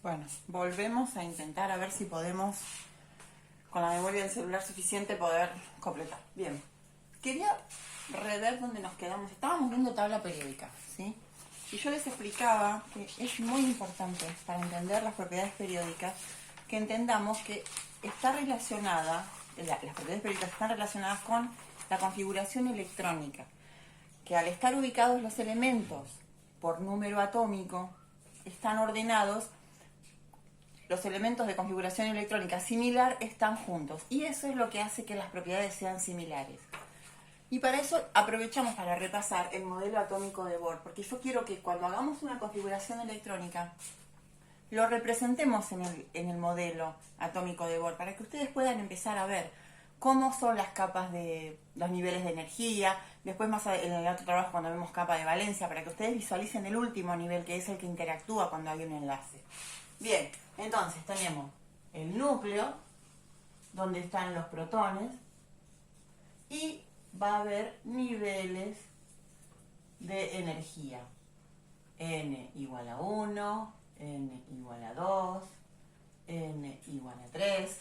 Bueno, volvemos a intentar a ver si podemos, con la memoria del celular suficiente, poder completar. Bien, quería rever dónde nos quedamos. Estábamos viendo tabla periódica, ¿sí? Y yo les explicaba que es muy importante para entender las propiedades periódicas que entendamos que está relacionada, las propiedades periódicas están relacionadas con la configuración electrónica, que al estar ubicados los elementos por número atómico, están ordenados. Los elementos de configuración electrónica similar están juntos y eso es lo que hace que las propiedades sean similares. Y para eso aprovechamos para repasar el modelo atómico de Bohr, porque yo quiero que cuando hagamos una configuración electrónica lo representemos en el modelo atómico de Bohr, para que ustedes puedan empezar a ver cómo son las capas de los niveles de energía. Después más en el otro trabajo cuando vemos capa de valencia, para que ustedes visualicen el último nivel, que es el que interactúa cuando hay un enlace. Bien, entonces tenemos el núcleo, donde están los protones, y va a haber niveles de energía. N igual a 1, N igual a 2, N igual a 3.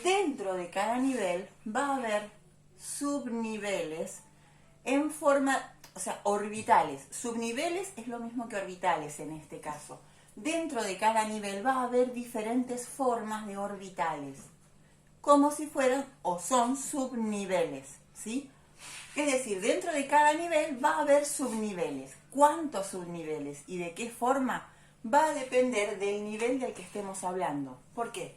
Dentro de cada nivel va a haber subniveles en forma, o sea, orbitales. Subniveles es lo mismo que orbitales en este caso. Dentro de cada nivel va a haber diferentes formas de orbitales, como si fueran o son subniveles, ¿sí? Es decir, dentro de cada nivel va a haber subniveles. ¿Cuántos subniveles y de qué forma? Va a depender del nivel del que estemos hablando. ¿Por qué?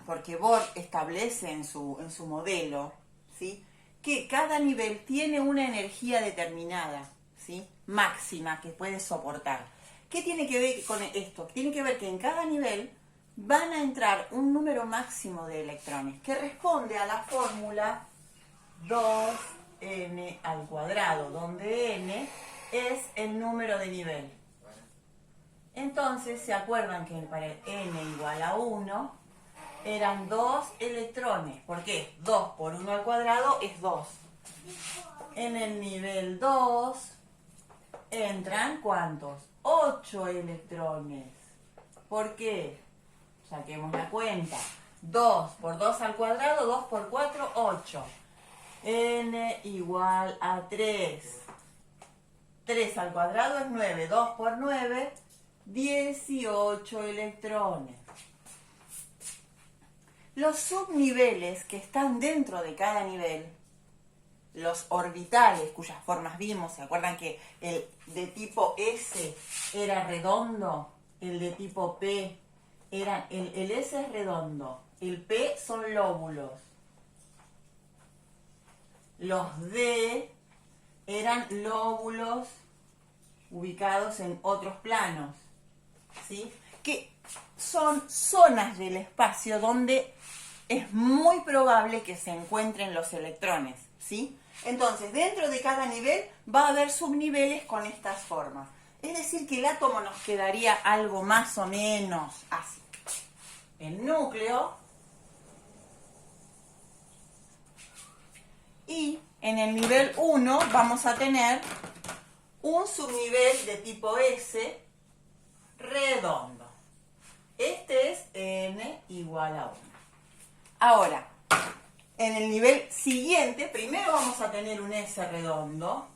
Porque Bohr establece en su modelo, ¿sí?, que cada nivel tiene una energía determinada, ¿sí?, máxima, que puede soportar. ¿Qué tiene que ver con esto? Tiene que ver que en cada nivel van a entrar un número máximo de electrones, que responde a la fórmula 2n al cuadrado, donde n es el número de nivel. Entonces, ¿se acuerdan que para el n igual a 1 eran 2 electrones? ¿Por qué? 2 por 1 al cuadrado es 2. En el nivel 2 entran, ¿cuántos? 8 electrones. ¿Por qué? Saquemos la cuenta. 2 por 2 al cuadrado, 2 por 4, 8. N igual a 3. 3 al cuadrado es 9. 2 por 9, 18 electrones. Los subniveles que están dentro de cada nivel, los orbitales, cuyas formas vimos, ¿se acuerdan que el de tipo S era redondo? El de tipo P era, el S es redondo, el P son lóbulos. Los D eran lóbulos ubicados en otros planos, ¿sí?, que son zonas del espacio donde es muy probable que se encuentren los electrones, ¿sí? Entonces, dentro de cada nivel va a haber subniveles con estas formas. Es decir, que el átomo nos quedaría algo más o menos así. El núcleo. Y en el nivel 1 vamos a tener un subnivel de tipo S redondo. Este es n igual a 1. Ahora, en el nivel siguiente, primero vamos a tener un S redondo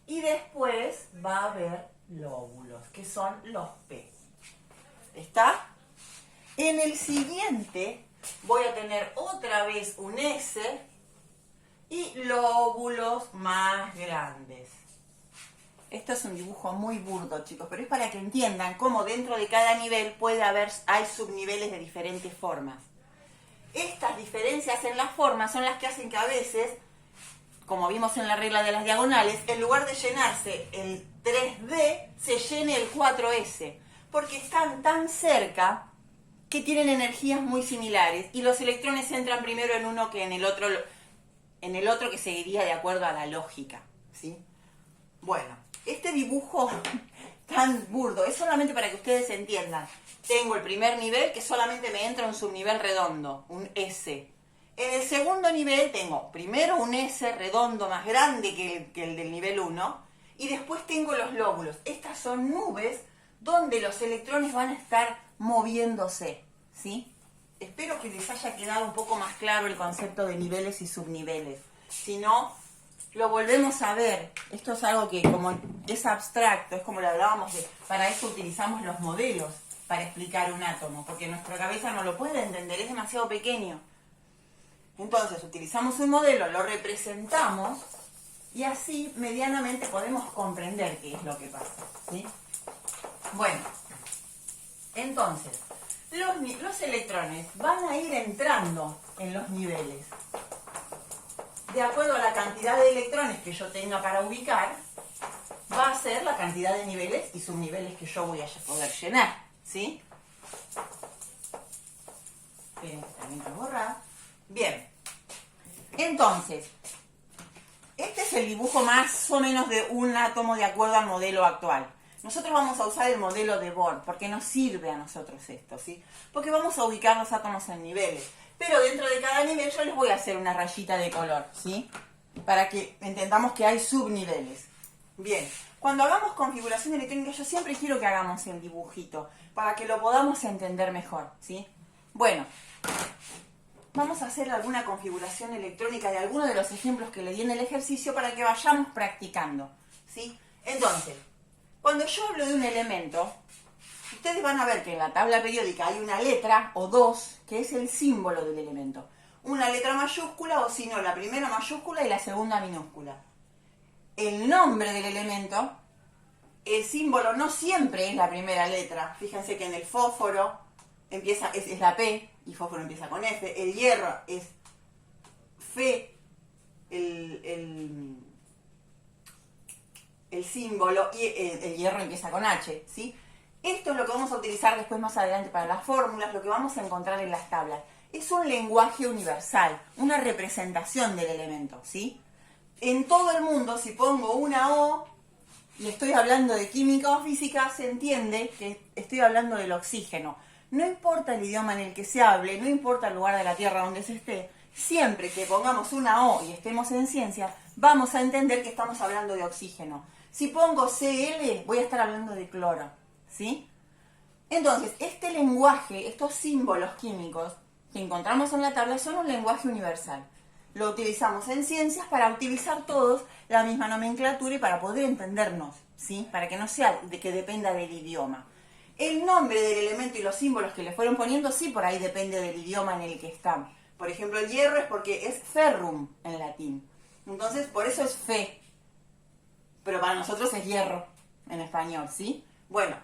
y después va a haber lóbulos, que son los P. ¿Está? En el siguiente voy a tener otra vez un S y lóbulos más grandes. Esto es un dibujo muy burdo, chicos, pero es para que entiendan cómo dentro de cada nivel hay subniveles de diferentes formas. Estas diferencias en las formas son las que hacen que a veces, como vimos en la regla de las diagonales, en lugar de llenarse el 3D, se llene el 4S, porque están tan cerca que tienen energías muy similares y los electrones entran primero en uno que en el otro que seguiría de acuerdo a la lógica, ¿sí? Bueno, este dibujo tan burdo es solamente para que ustedes entiendan. Tengo el primer nivel que solamente me entra un subnivel redondo, un S. En el segundo nivel tengo primero un S redondo más grande que el del nivel 1 y después tengo los lóbulos. Estas son nubes donde los electrones van a estar moviéndose, ¿sí? Espero que les haya quedado un poco más claro el concepto de niveles y subniveles. Si no, lo volvemos a ver. Esto es algo que como es abstracto, es como lo hablábamos de, para eso utilizamos los modelos para explicar un átomo, porque nuestra cabeza no lo puede entender, es demasiado pequeño. Entonces utilizamos un modelo, lo representamos y así medianamente podemos comprender qué es lo que pasa, ¿sí? Bueno, entonces, los electrones van a ir entrando en los niveles. De acuerdo a la cantidad de electrones que yo tenga para ubicar, va a ser la cantidad de niveles y subniveles que yo voy a poder llenar, ¿sí? Esperen que también lo borrar. Bien, entonces, este es el dibujo más o menos de un átomo de acuerdo al modelo actual. Nosotros vamos a usar el modelo de Bohr, porque nos sirve a nosotros esto, ¿sí? Porque vamos a ubicar los átomos en niveles. Pero dentro de cada nivel yo les voy a hacer una rayita de color, ¿sí? Para que entendamos que hay subniveles. Bien, cuando hagamos configuración electrónica, yo siempre quiero que hagamos el dibujito, para que lo podamos entender mejor, ¿sí? Bueno, vamos a hacer alguna configuración electrónica de alguno de los ejemplos que le di en el ejercicio para que vayamos practicando, ¿sí? Entonces, cuando yo hablo de un elemento, ustedes van a ver que en la tabla periódica hay una letra o dos, que es el símbolo del elemento. Una letra mayúscula o si no, la primera mayúscula y la segunda minúscula. El nombre del elemento, el símbolo no siempre es la primera letra. Fíjense que en el fósforo es la P y fósforo empieza con F. El hierro es F, el símbolo, y el hierro empieza con H, ¿sí? Esto es lo que vamos a utilizar después más adelante para las fórmulas, lo que vamos a encontrar en las tablas. Es un lenguaje universal, una representación del elemento, ¿sí? En todo el mundo, si pongo una O, y estoy hablando de química o física, se entiende que estoy hablando del oxígeno. No importa el idioma en el que se hable, no importa el lugar de la Tierra donde se esté, siempre que pongamos una O y estemos en ciencia, vamos a entender que estamos hablando de oxígeno. Si pongo Cl, voy a estar hablando de cloro, ¿sí? Entonces, este lenguaje, estos símbolos químicos que encontramos en la tabla son un lenguaje universal. Lo utilizamos en ciencias para utilizar todos la misma nomenclatura y para poder entendernos, ¿sí? Para que no sea de que dependa del idioma. El nombre del elemento y los símbolos que le fueron poniendo, sí, por ahí depende del idioma en el que están. Por ejemplo, el hierro es porque es ferrum en latín. Entonces, por eso es Fe. Pero para nosotros es hierro en español, ¿sí? Bueno,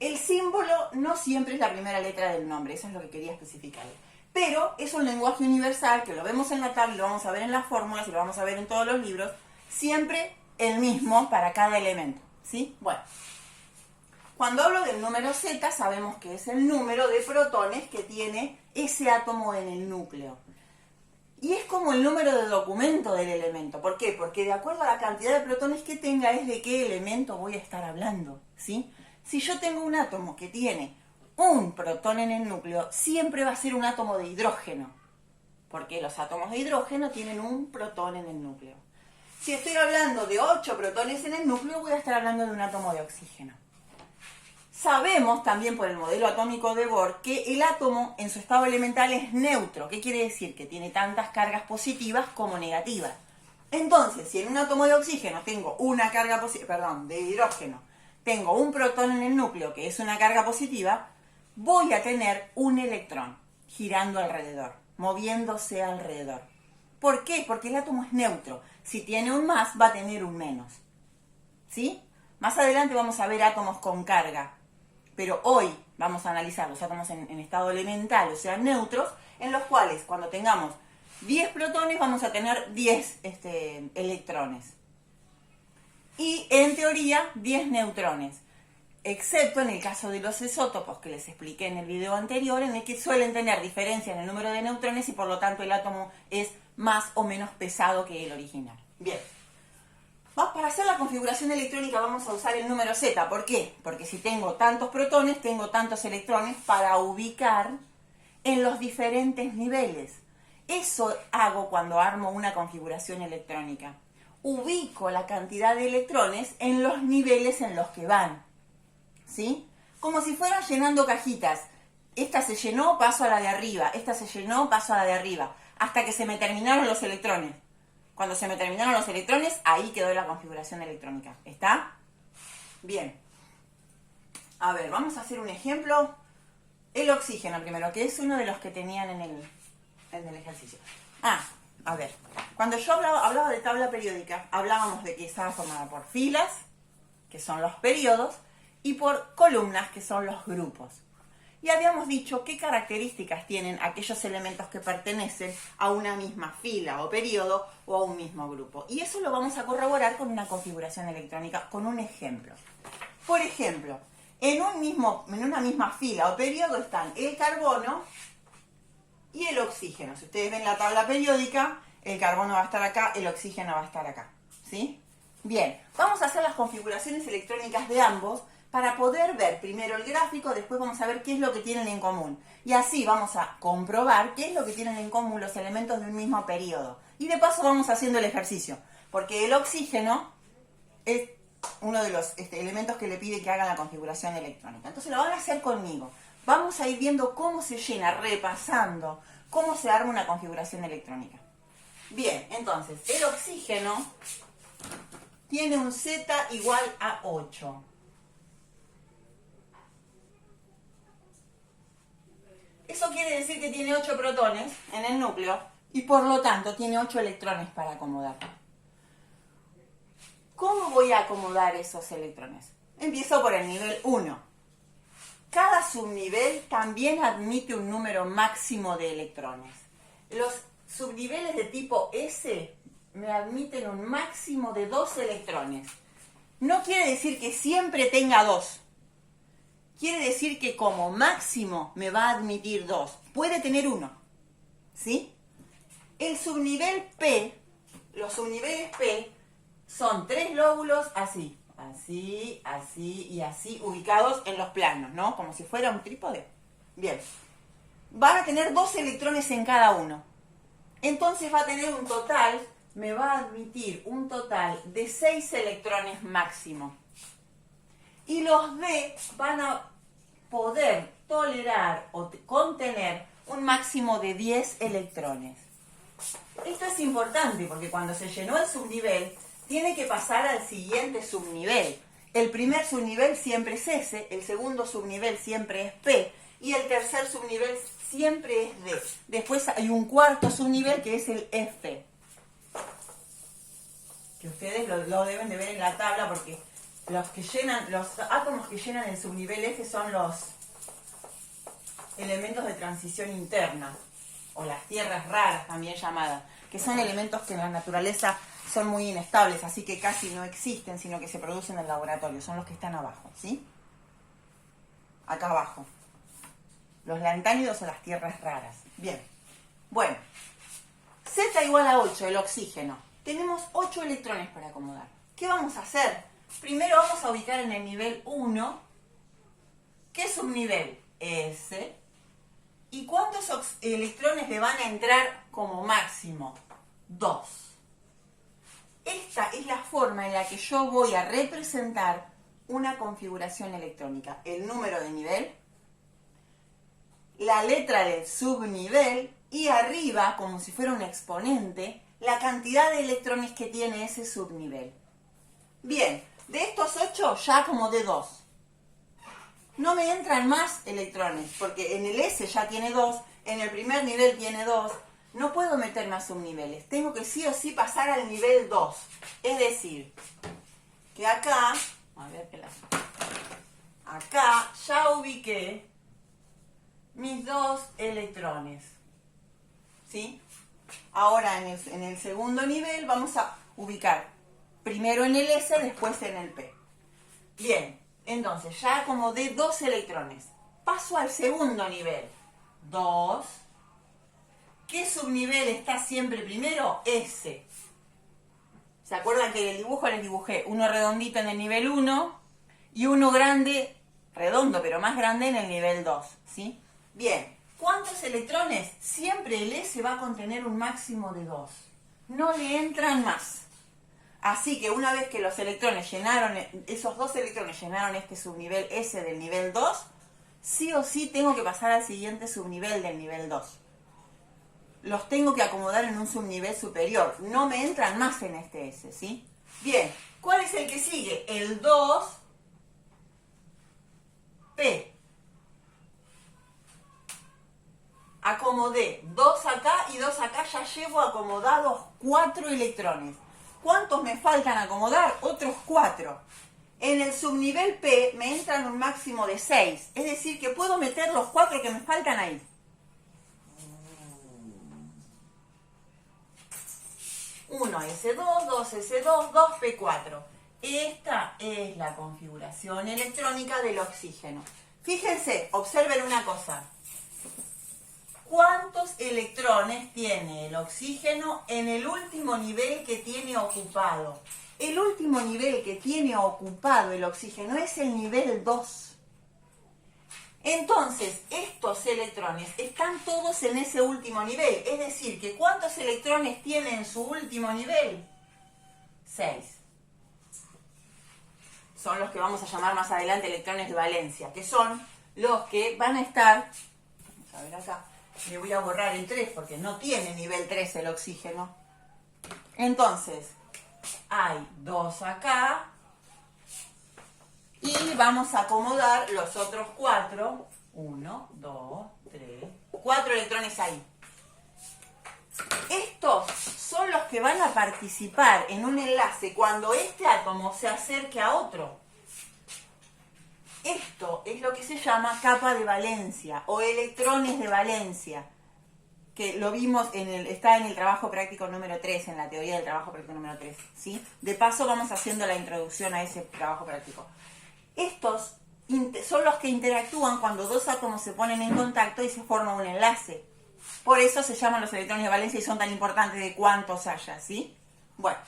el símbolo no siempre es la primera letra del nombre, eso es lo que quería especificar. Pero es un lenguaje universal que lo vemos en la tabla, lo vamos a ver en las fórmulas y lo vamos a ver en todos los libros, siempre el mismo para cada elemento, ¿sí? Bueno, cuando hablo del número Z, sabemos que es el número de protones que tiene ese átomo en el núcleo. Y es como el número de documento del elemento. ¿Por qué? Porque de acuerdo a la cantidad de protones que tenga es de qué elemento voy a estar hablando, ¿sí? Si yo tengo un átomo que tiene un protón en el núcleo, siempre va a ser un átomo de hidrógeno, porque los átomos de hidrógeno tienen un protón en el núcleo. Si estoy hablando de 8 protones en el núcleo, voy a estar hablando de un átomo de oxígeno. Sabemos también por el modelo atómico de Bohr que el átomo en su estado elemental es neutro. ¿Qué quiere decir? Que tiene tantas cargas positivas como negativas. Entonces, si en un átomo de oxígeno tengo una carga de hidrógeno, tengo un protón en el núcleo que es una carga positiva, voy a tener un electrón girando alrededor, moviéndose alrededor. ¿Por qué? Porque el átomo es neutro. Si tiene un más, va a tener un menos. ¿Sí? Más adelante vamos a ver átomos con carga. Pero hoy vamos a analizar los átomos en estado elemental, o sea, neutros, en los cuales cuando tengamos 10 protones vamos a tener 10 electrones. Y en teoría 10 neutrones, excepto en el caso de los isótopos que les expliqué en el video anterior, en el que suelen tener diferencia en el número de neutrones y por lo tanto el átomo es más o menos pesado que el original. Bien. Para hacer la configuración electrónica vamos a usar el número Z. ¿Por qué? Porque si tengo tantos protones, tengo tantos electrones para ubicar en los diferentes niveles. Eso hago cuando armo una configuración electrónica. Ubico la cantidad de electrones en los niveles en los que van. ¿sí? Como si fueran llenando cajitas. Esta se llenó, paso a la de arriba. Esta se llenó, paso a la de arriba. Hasta que se me terminaron los electrones. Cuando se me terminaron los electrones, ahí quedó la configuración electrónica. ¿Está? Bien. A ver, vamos a hacer un ejemplo. El oxígeno primero, que es uno de los que tenían en el ejercicio. A ver. Cuando yo hablaba de tabla periódica, hablábamos de que estaba formada por filas, que son los periodos, y por columnas, que son los grupos. Y habíamos dicho qué características tienen aquellos elementos que pertenecen a una misma fila o periodo o a un mismo grupo. Y eso lo vamos a corroborar con una configuración electrónica, con un ejemplo. Por ejemplo, en una misma fila o periodo están el carbono y el oxígeno. Si ustedes ven la tabla periódica, el carbono va a estar acá, el oxígeno va a estar acá. ¿Sí? Bien, vamos a hacer las configuraciones electrónicas de ambos para poder ver primero el gráfico, después vamos a ver qué es lo que tienen en común. Y así vamos a comprobar qué es lo que tienen en común los elementos de un mismo periodo. Y de paso vamos haciendo el ejercicio, porque el oxígeno es uno de los elementos que le pide que hagan la configuración electrónica. Entonces lo van a hacer conmigo. Vamos a ir viendo cómo se llena, repasando cómo se arma una configuración electrónica. Bien, entonces el oxígeno tiene un Z igual a 8. Eso quiere decir que tiene 8 protones en el núcleo y por lo tanto tiene 8 electrones para acomodar. ¿Cómo voy a acomodar esos electrones? Empiezo por el nivel 1. Cada subnivel también admite un número máximo de electrones. Los subniveles de tipo S me admiten un máximo de 2 electrones. No quiere decir que siempre tenga 2. Quiere decir que como máximo me va a admitir 2. Puede tener 1. ¿Sí? El subnivel P, los subniveles P, son 3 lóbulos así. Así, así y así, ubicados en los planos, ¿no? Como si fuera un trípode. Bien. Van a tener 2 electrones en cada uno. Entonces va a tener un total, me va a admitir un total de 6 electrones máximo. Y los D van a poder tolerar o contener un máximo de 10 electrones. Esto es importante porque cuando se llenó el subnivel, tiene que pasar al siguiente subnivel. El primer subnivel siempre es S, el segundo subnivel siempre es P y el tercer subnivel siempre es D. Después hay un cuarto subnivel que es el F. Que ustedes lo deben de ver en la tabla porque los átomos que llenan el subnivel F son los elementos de transición interna, o las tierras raras también llamadas, que son elementos que en la naturaleza son muy inestables, así que casi no existen, sino que se producen en el laboratorio, son los que están abajo, ¿sí? Acá abajo. Los lantánidos o las tierras raras. Bien. Bueno. Z igual a 8, el oxígeno. Tenemos 8 electrones para acomodar. ¿Qué vamos a hacer? Primero vamos a ubicar en el nivel 1. ¿Qué subnivel? S. ¿Y cuántos electrones le van a entrar como máximo? 2. Esta es la forma en la que yo voy a representar una configuración electrónica. El número de nivel, la letra del subnivel y arriba, como si fuera un exponente, la cantidad de electrones que tiene ese subnivel. Bien, de estos 8 ya acomodé 2. No me entran más electrones, porque en el S ya tiene 2, en el primer nivel tiene 2. No puedo meter más subniveles. Tengo que sí o sí pasar al nivel 2. Es decir, que acá, acá ya ubiqué mis 2 electrones. ¿Sí? Ahora en el segundo nivel vamos a ubicar primero en el S, después en el P. Bien, entonces ya acomodé 2 electrones. Paso al segundo nivel. 2. ¿Qué subnivel está siempre primero? S. ¿Se acuerdan que en el dibujo les dibujé uno redondito en el nivel 1 y uno grande, redondo pero más grande en el nivel 2? ¿Sí? Bien, ¿cuántos electrones? Siempre el S va a contener un máximo de 2. No le entran más. Así que una vez que los electrones llenaron, esos dos electrones llenaron este subnivel S del nivel 2, sí o sí tengo que pasar al siguiente subnivel del nivel 2. Los tengo que acomodar en un subnivel superior. No me entran más en este S, ¿sí? Bien, ¿cuál es el que sigue? El 2P. Acomodé 2 acá y 2 acá, ya llevo acomodados 4 electrones. ¿Cuántos me faltan acomodar? Otros 4. En el subnivel P me entran un máximo de 6. Es decir, que puedo meter los 4 que me faltan ahí. 1S2, 2S2, 2P4. Esta es la configuración electrónica del oxígeno. Fíjense, observen una cosa. ¿Cuántos electrones tiene el oxígeno en el último nivel que tiene ocupado? El último nivel que tiene ocupado el oxígeno es el nivel 2. Entonces, estos electrones están todos en ese último nivel. Es decir, que ¿cuántos electrones tiene en su último nivel? 6. Son los que vamos a llamar más adelante electrones de valencia, que son los que van a estar, vamos a ver acá, le voy a borrar el 3 porque no tiene nivel 3 el oxígeno. Entonces, hay 2 acá y vamos a acomodar los otros 4. 1, 2, 3, 4 electrones ahí. Estos son los que van a participar en un enlace cuando este átomo se acerque a otro. Esto es lo que se llama capa de valencia o electrones de valencia, que lo vimos, está en el trabajo práctico número 3, en la teoría del trabajo práctico número 3, ¿sí? De paso vamos haciendo la introducción a ese trabajo práctico. Estos son los que interactúan cuando dos átomos se ponen en contacto y se forma un enlace. Por eso se llaman los electrones de valencia y son tan importantes de cuántos haya, ¿sí? Bueno,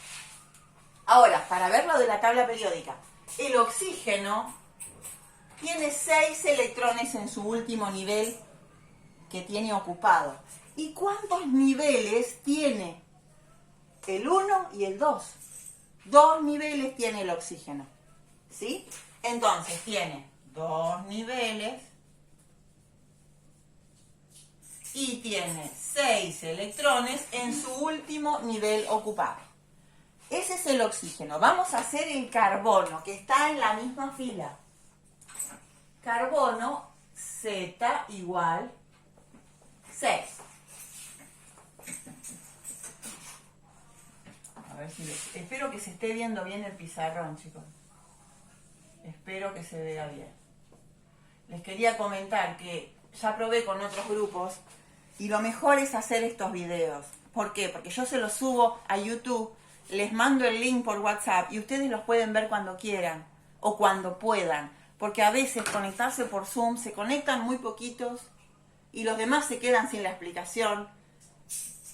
ahora, para ver lo de la tabla periódica, el oxígeno tiene 6 electrones en su último nivel que tiene ocupado. ¿Y cuántos niveles tiene el 1 y el 2? 2 niveles tiene el oxígeno, ¿sí? Entonces tiene 2 niveles y tiene 6 electrones en su último nivel ocupado. Ese es el oxígeno. Vamos a hacer el carbono, que está en la misma fila. Carbono Z igual 6. A ver si espero que se esté viendo bien el pizarrón, chicos. Espero que se vea bien. Les quería comentar que ya probé con otros grupos y lo mejor es hacer estos videos. ¿Por qué? Porque yo se los subo a YouTube, les mando el link por WhatsApp y ustedes los pueden ver cuando quieran o cuando puedan. Porque a veces conectarse por Zoom se conectan muy poquitos y los demás se quedan sin la explicación.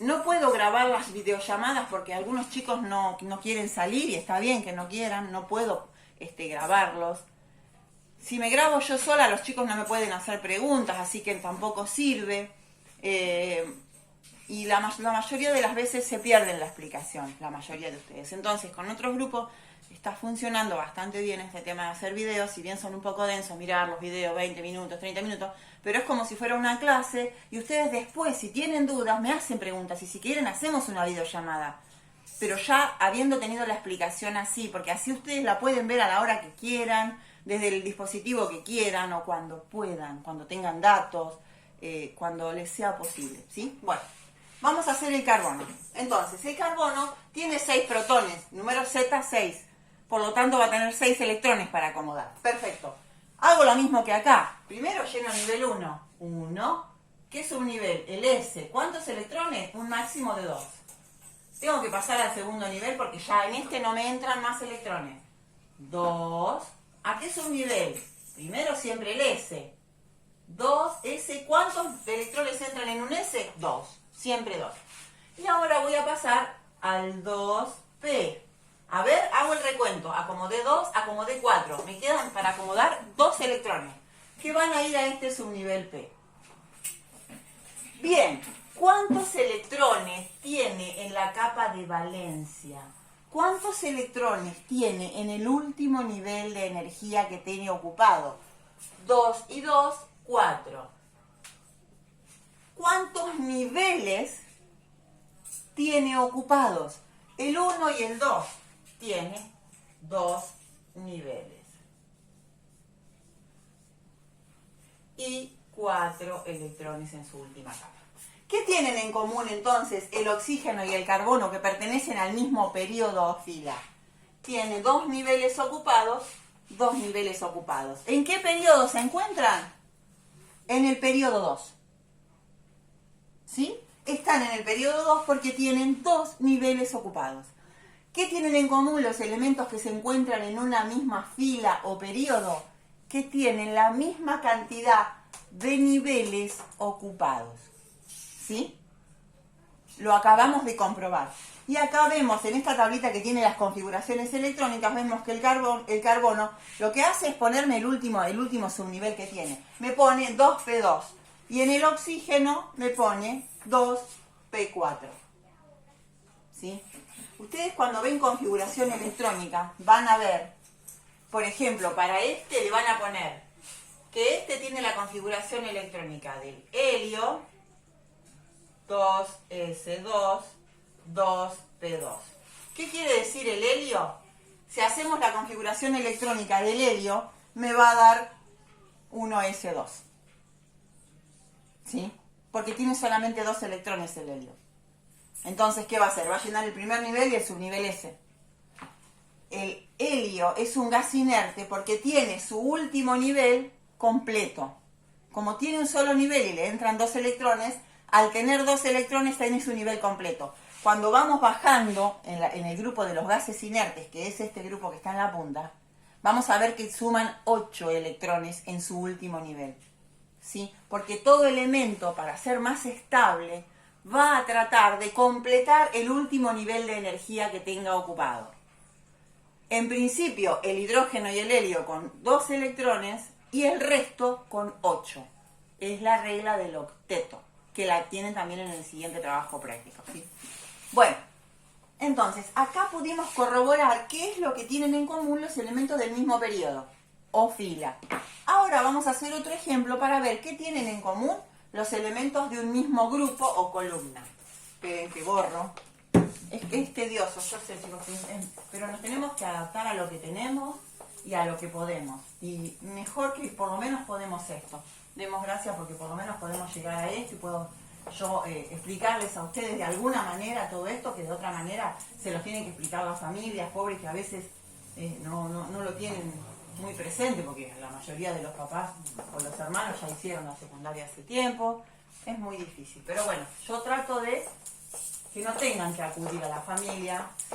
No puedo grabar las videollamadas porque algunos chicos no quieren salir y está bien que no quieran, no puedo grabarlos. Si me grabo yo sola, los chicos no me pueden hacer preguntas, así que tampoco sirve. Y la mayoría de las veces se pierden la explicación, la mayoría de ustedes. Entonces, con otros grupos está funcionando bastante bien este tema de hacer videos, si bien son un poco densos, mirar los videos 20 minutos, 30 minutos, pero es como si fuera una clase y ustedes después, si tienen dudas, me hacen preguntas y si quieren hacemos una videollamada. Pero ya habiendo tenido la explicación así, porque así ustedes la pueden ver a la hora que quieran, desde el dispositivo que quieran o cuando puedan, cuando tengan datos, cuando les sea posible, ¿sí? Bueno, vamos a hacer el carbono. Entonces, el carbono tiene 6 protones, número Z 6. Por lo tanto, va a tener 6 electrones para acomodar. Perfecto. Hago lo mismo que acá. Primero lleno nivel 1. 1. ¿Qué subnivel? El S. ¿Cuántos electrones? Un máximo de 2. Tengo que pasar al segundo nivel porque ya en este no me entran más electrones. 2. ¿A qué subnivel? Primero siempre el S. 2, S. ¿Cuántos electrones entran en un S? 2. Siempre 2. Y ahora voy a pasar al 2P. A ver, hago el recuento. Acomodé 2, acomodé 4. Me quedan para acomodar 2 electrones que van a ir a este subnivel P. Bien, ¿cuántos electrones tiene en la capa de valencia? ¿cuántos electrones tiene en el último nivel de energía que tiene ocupado? 2 y 2, 4. ¿Cuántos niveles tiene ocupados? El 1 y el 2 tiene 2 niveles. Y 4 electrones en su última capa. ¿Qué tienen en común entonces el oxígeno y el carbono que pertenecen al mismo periodo o fila? Tienen 2 niveles ocupados, 2 niveles ocupados. ¿En qué periodo se encuentran? En el periodo 2. ¿Sí? Están en el periodo 2 porque tienen 2 niveles ocupados. ¿Qué tienen en común los elementos que se encuentran en una misma fila o periodo? Que tienen la misma cantidad de niveles ocupados. ¿Sí? Lo acabamos de comprobar. Y acá vemos, en esta tablita que tiene las configuraciones electrónicas, vemos que el carbono lo que hace es ponerme el último subnivel que tiene. Me pone 2P2. Y en el oxígeno me pone 2P4. ¿Sí? Ustedes cuando ven configuración electrónica van a ver, por ejemplo, para este le van a poner que este tiene la configuración electrónica del helio, 2S2, 2P2. ¿Qué quiere decir el helio? Si hacemos la configuración electrónica del helio, me va a dar 1S2. ¿Sí? Porque tiene solamente 2 electrones el helio. Entonces, ¿qué va a hacer? Va a llenar el primer nivel y el subnivel S. El helio es un gas inerte porque tiene su último nivel completo. Como tiene un solo nivel y le entran 2 electrones, al tener 2 electrones tiene su nivel completo. Cuando vamos bajando en el grupo de los gases inertes, que es este grupo que está en la punta, vamos a ver que suman 8 electrones en su último nivel. ¿Sí? Porque todo elemento, para ser más estable, va a tratar de completar el último nivel de energía que tenga ocupado. En principio, el hidrógeno y el helio con 2 electrones y el resto con 8. Es la regla del octeto, que la tienen también en el siguiente trabajo práctico. ¿Sí? Bueno, entonces, acá pudimos corroborar qué es lo que tienen en común los elementos del mismo periodo o fila. Ahora vamos a hacer otro ejemplo para ver qué tienen en común los elementos de un mismo grupo o columna. Esperen que borro. Es tedioso, yo sé, chicos, pero nos tenemos que adaptar a lo que tenemos y a lo que podemos. Y mejor que por lo menos podemos esto. Demos gracias porque por lo menos podemos llegar a esto y puedo yo explicarles a ustedes de alguna manera todo esto, que de otra manera se los tienen que explicar las familias pobres que a veces no lo tienen muy presente, porque la mayoría de los papás o los hermanos ya hicieron la secundaria hace tiempo. Es muy difícil, pero bueno, yo trato de que no tengan que acudir a la familia